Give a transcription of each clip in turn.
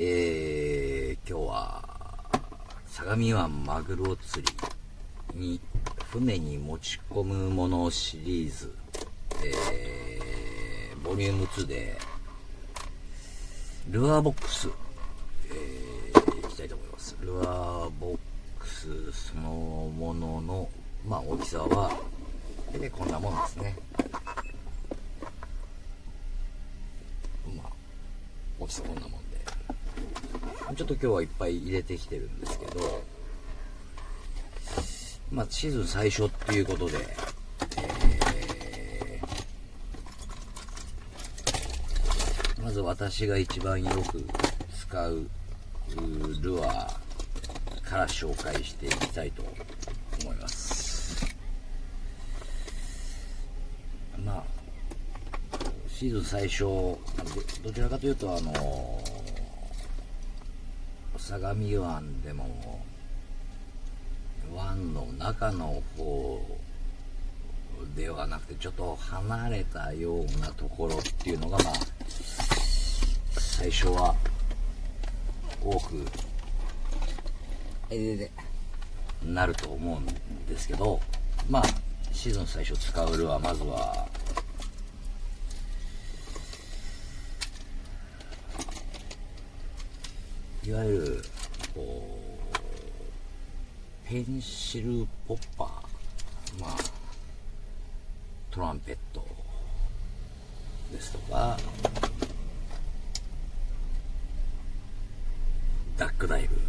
今日は相模湾マグロ釣りに船に持ち込むものシリーズ、ボリューム2でルアーボックス、いきたいと思います。ルアーボックスそのものの大きさはでこんなもんですね。大きさこんなもんで、ちょっと今日はいっぱい入れてきてるんですけど、シーズン最初っていうことで、まず私が一番よく使うルアーから紹介していきたいと思います。シーズン最初、どちらかというと相模湾でも湾の中の方ではなくてちょっと離れたようなところっていうのが最初は多くなると思うんですけど、シーズン最初使うルアー、まずはいわゆるペンシルポッパー、トランペットですとかダックダイブ、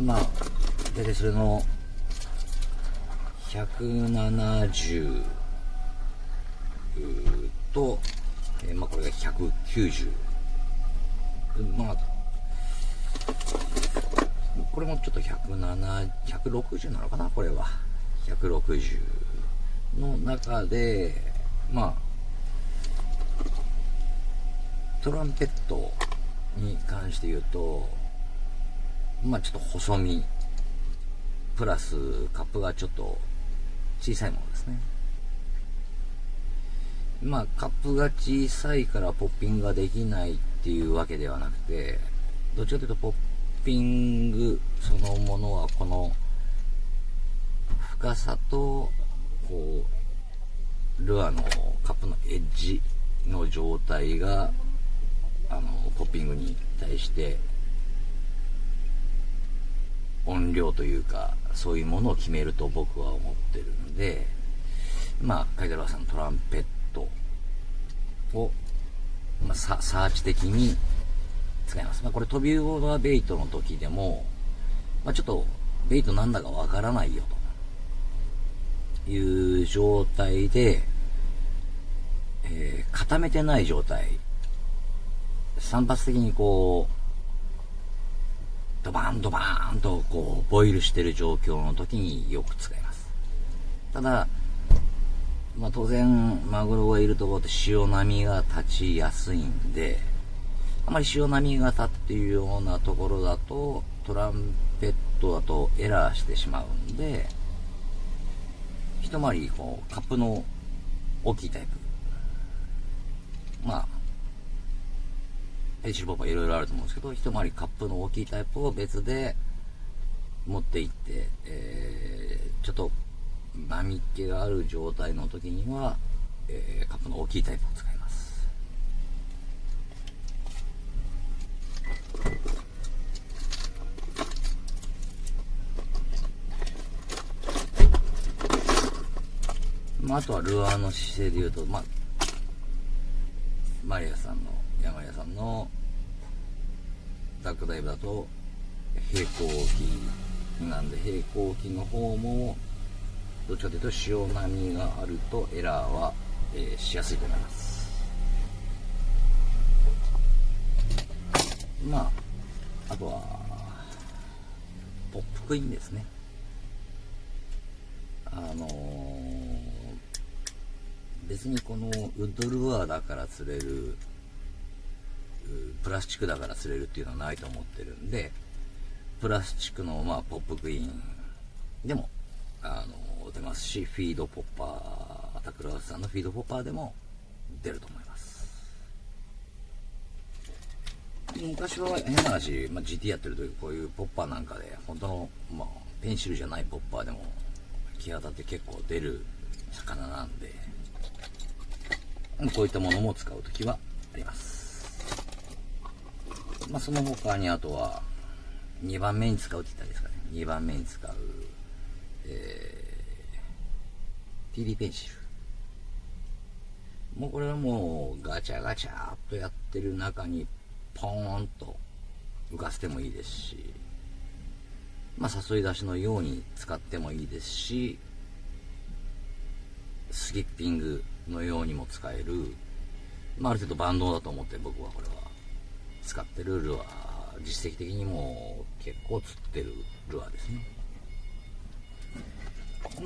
大体それの170とこれが190、これもちょっと160なのかな、これは160の中でトランペットに関して言うとちょっと細身プラスカップがちょっと小さいものですね。カップが小さいからポッピングができないっていうわけではなくて、どっちかというとポッピングそのものはこの深さとルアーのカップのエッジの状態がポッピングに対して音量というかそういうものを決めると僕は思ってるんで、カイドラさんのトランペットを、サーチ的に使います。これトビウオがベイトの時でも、ちょっとベイトなんだかわからないよという状態で、固めてない状態、散発的にドバーンドバーンとボイルしてる状況の時によく使います。ただ当然マグロがいるところって潮波が立ちやすいんで、あまり潮波が立っているようなところだとトランペットだとエラーしてしまうんで、一回りカップの大きいタイプ、ペンシルポッパーいろいろあると思うんですけど、一回りカップの大きいタイプを別で持っていって、ちょっと波っ気がある状態の時には、カップの大きいタイプを使います。あとはルアーの姿勢でいうと、山屋さんのダックダイブだと平行機なんで、平行機の方もどっちかというと潮波があるとエラーは、しやすいと思います。あとはポップクイーンですね。別にこのウッドルアーだから釣れる、プラスチックだから釣れるっていうのはないと思ってるんで、プラスチックのポップクイーンでも出ますし、フィードポッパー、タクラウスさんのフィードポッパーでも出ると思います。昔は変な話、GT やってる時こういうポッパーなんかで本当の、ペンシルじゃないポッパーでも木型って結構出る魚なんで、こういったものも使う時はあります。その他にあとは2番目に使うって言ったらいいですかね、2番目に使う、TD ペンシル。もうこれはもうガチャガチャっとやってる中にポーンと浮かせてもいいですし、誘い出しのように使ってもいいですし、スキッピングのようにも使える、ある程度万能だと思って僕はこれは使ってるルアー、実績的にも結構釣ってるルアーですね。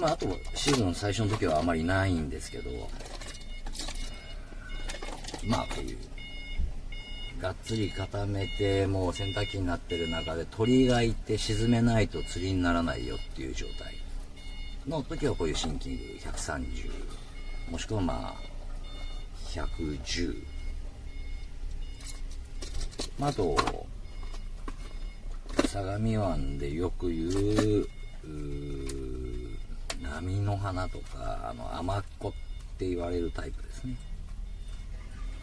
あとシーズン最初の時はあまりないんですけど、こういうがっつり固めてもう洗濯機になってる中で鳥がいて沈めないと釣りにならないよっていう状態の時はこういうシンキング130、もしくは110、あと相模湾でよく言う波の花とかアマッコって言われるタイプですね。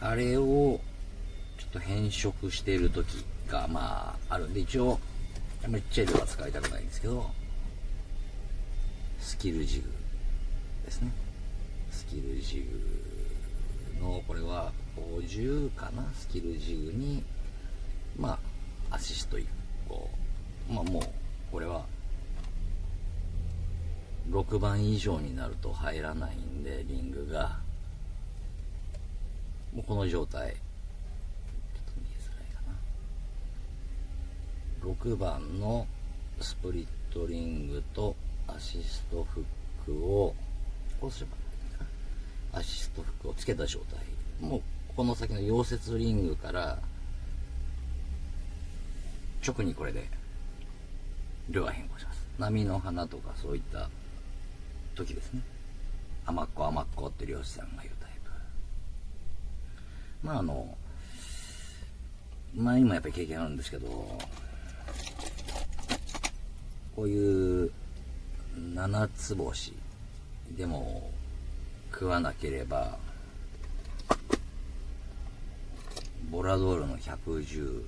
あれをちょっと変色している時があるんで、一応めっちゃ量は使いたくないんですけど、スキルジグですね。スキルジグのこれは50かな、スキルジグにアシスト1個、もうこれは6番以上になると入らないんで、リングがもうこの状態、ちょっと見えづらいかな、6番のスプリットリングとアシストフックをこうすればいいかな、アシストフックをつけた状態、もうこの先の溶接リングから直にこれでルアー変更します。波の花とかそういった時ですね。アマッコアマッコって漁師さんが言うタイプ。前にもやっぱり経験あるんですけど、こういう七つ星でも食わなければボラドールの110、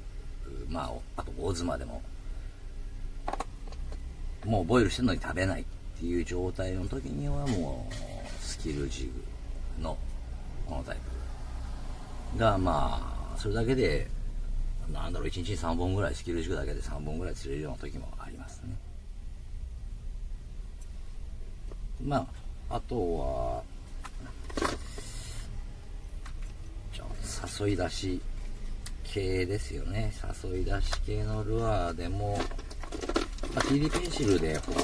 あと大妻でももうボイルしてるのに食べないっていう状態の時にはもうスキルジグのこのタイプがそれだけで1日に3本ぐらい、スキルジグだけで3本ぐらい釣れるような時もありますね。あとは誘い出し系ですよね。誘い出し系のルアーでも、TD ペンシルでほぼ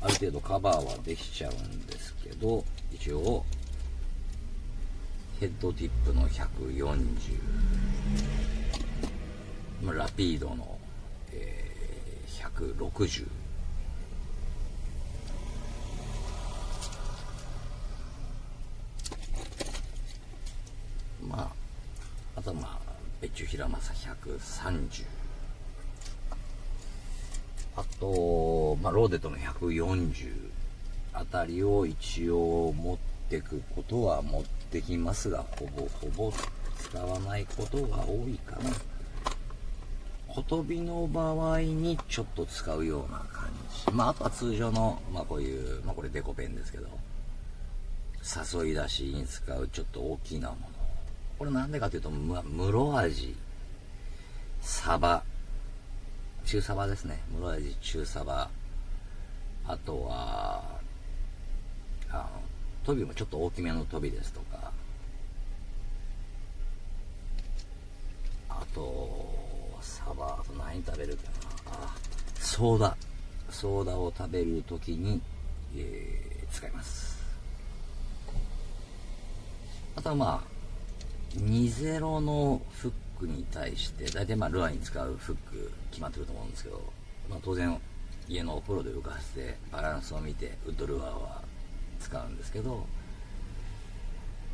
ある程度カバーはできちゃうんですけど、一応ヘッドティップの140、ラピードの、160、あと別注平正130、あと、ローデットの140あたりを一応持ってくことは持ってきますが、ほぼ使わないことが多いかな。小飛びの場合にちょっと使うような感じ。あとは通常の、こういう、これデコペンですけど、誘い出しに使うちょっと大きなもの。これなんでかというと、室アジ、サバ、中サバですね。室アジ、中サバ。あとは、トビもちょっと大きめのトビですとか、あと、サバ、あと何食べるかな。ソーダを食べるときに、使います。あとは20のフックに対して、大体ルアーに使うフック決まってると思うんですけど、当然家のお風呂で浮かせてバランスを見てウッドルアーは使うんですけど、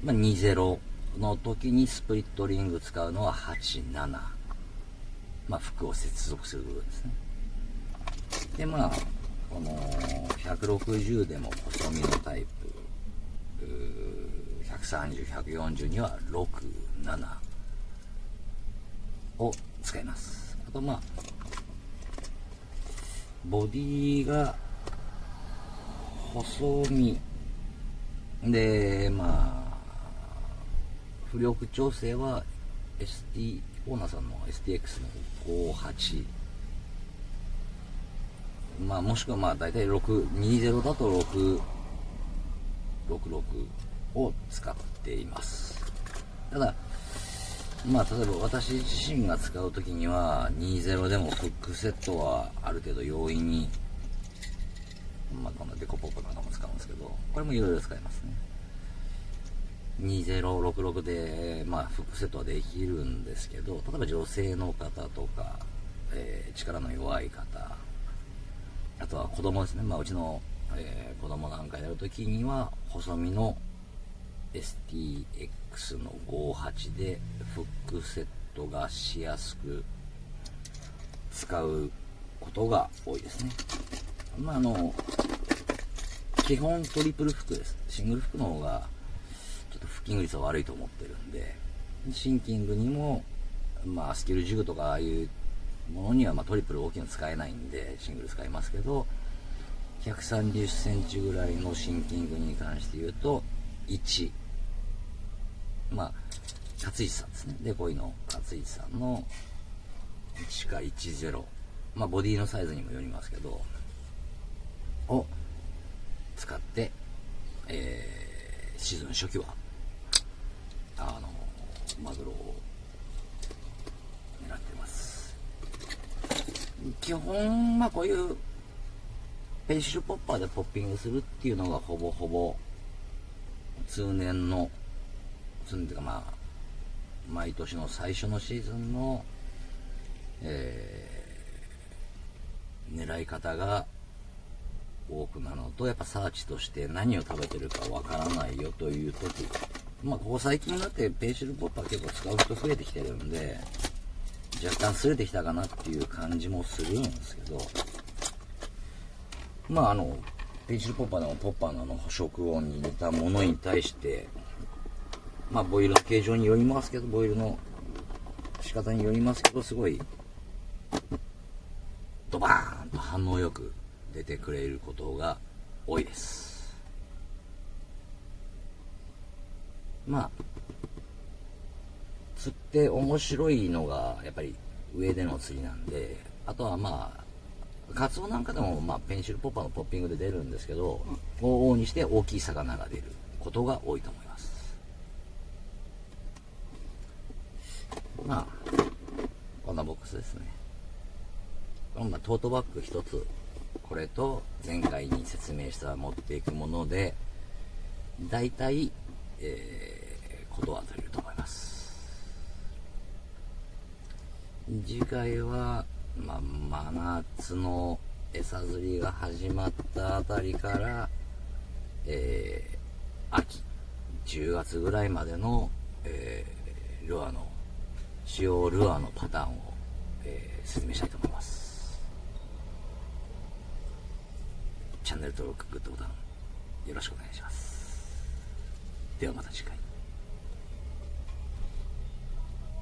20の時にスプリットリング使うのは87フックを接続する部分ですね。で、この160でも細身のタイプ、130、140には6、7を使います。あとボディが細身で、浮力調整は オーナーさんの STX の58、もしくは大体620だと666を使っています。ただ例えば私自身が使うときには20でもフックセットはある程度容易に、このデコポップなんかも使うんですけど、これもいろいろ使いますね。2066でフックセットはできるんですけど、例えば女性の方とか、力の弱い方、あとは子供ですね。うちの、子供なんかやるときには細身の STX の58でフックセットがしやすく使うことが多いですね。基本トリプルフックです。シングルフックの方がちょっとフッキング率は悪いと思ってるんで、シンキングにもスキルジグとかああいうものにはトリプル大きいの使えないんでシングル使いますけど、130センチぐらいのシンキングに関して言うと1、勝一さんですね。デコイの勝一さんの1か10、ボディのサイズにもよりますけどを使って、シーズン初期はマグロを狙ってます。基本こういうペンシルポッパーでポッピングするっていうのがほぼほぼ通年というか毎年の最初のシーズンの、狙い方が多くなるのと、やっぱサーチとして何を食べてるかわからないよという時、ここ最近になってペンシルポッパー結構使う人増えてきてるんで、若干擦れてきたかなっていう感じもするんですけど、ペンシルポッパーのポッパーの捕食音に似たものに対して、ボイルの形状によりますけど、ボイルの仕方によりますけど、すごいドバーンと反応よく出てくれることが多いです。釣って面白いのがやっぱり上での釣りなんで、あとはカツオなんかでもペンシルポッパーのポッピングで出るんですけど、往々にして大きい魚が出ることが多いと思います。こんなボックスですね。トートバッグ一つ、これと前回に説明した持っていくものでだいたいことは取れると思います。次回は真夏の餌釣りが始まったあたりから、秋10月ぐらいまでの、使用ルアーのパターンを、説明したいと思います。チャンネル登録、グッドボタンよろしくお願いします。ではまた次回。